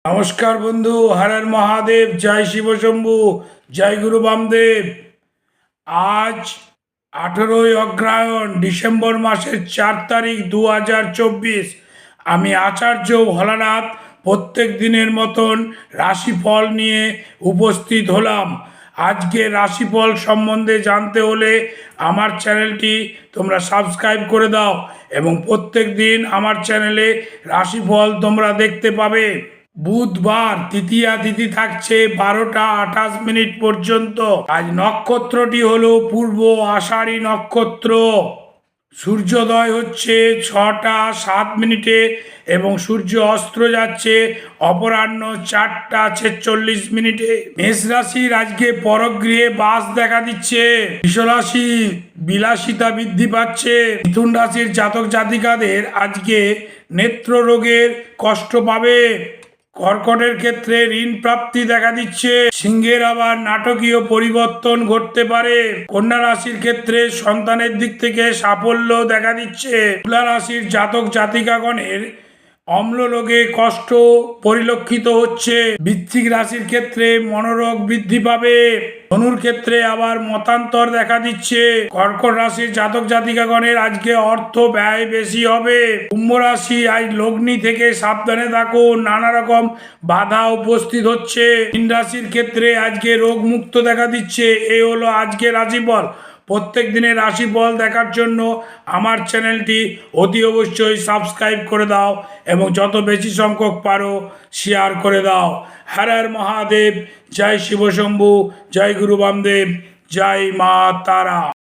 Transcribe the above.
নমস্কার বন্ধু, হর হর মহাদেব, জয় শিব শম্ভু, জয় গুরু বামদেব। আজ 18ই অগ্রহায়ণ, ডিসেম্বর মাসের 4 তারিখ 2024। আমি আচার্য ভোলানাথ প্রত্যেক দিনের মতন রাশিফল নিয়ে উপস্থিত হলাম। আজকে রাশিফল সম্বন্ধে জানতে হলে আমার চ্যানেলটি তোমরা সাবস্ক্রাইব করে দাও এবং প্রত্যেক দিন আমার চ্যানেলে রাশিফল তোমরা দেখতে পাবে। বুধবার তৃতীয়া তিথি থাকছে 12টা 28 মিনিট পর্যন্ত। আজ নক্ষত্রটি হলো পূর্ব আষাঢ়ী নক্ষত্র। সূর্যোদয় হচ্ছে 6টা 7 মিনিটে এবং সূর্য অস্ত যাচ্ছে অপরাহ্ন 4টা 46 মিনিটে। মেষ রাশির আজকে পরগৃহে বাস দেখা দিচ্ছে। বৃষ রাশি বিলাসিতা বৃদ্ধি পাচ্ছে। মিথুন রাশির জাতক জাতিকাদের আজকে নেত্র রোগের কষ্ট পাবে। কর্কটের ক্ষেত্রে ঋণ প্রাপ্তি দেখা দিচ্ছে। সিংহের আবার নাটকীয় পরিবর্তন ঘটতে পারে। কন্যা রাশির ক্ষেত্রে সন্তানের দিক থেকে সাফল্য দেখা দিচ্ছে। তুলা রাশির জাতক জাতিকাগণের অম্ল রোগে কষ্ট পরিলক্ষিত হচ্ছে। বৃশ্চিক রাশির ক্ষেত্রে মনোরোগ বৃদ্ধি পাবে। ধনুর ক্ষেত্রে আবার মতান্তর দেখা দিচ্ছে। কর্কট রাশির জাতক জাতিকাগণের আজকে অর্থ ব্যয় বেশি হবে। কুম্ভ রাশি আজ লগ্নি থেকে সাবধানে থাকুন, নানা রকম বাধা উপস্থিত হচ্ছে। মীন রাশির ক্ষেত্রে আজকে রোগ মুক্ত দেখা দিচ্ছে। এই হলো আজকে রাশিফল। প্রত্যেক দিনের রাশিফল দেখার জন্য আমার চ্যানেলটি অতি অবশ্যই সাবস্ক্রাইব করে দাও এবং যত বেশি সংখ্যক পারো শেয়ার করে দাও। হর হর মহাদেব, জয় শিব শম্ভু, জয় গুরু বামদেব, জয় মা তারা।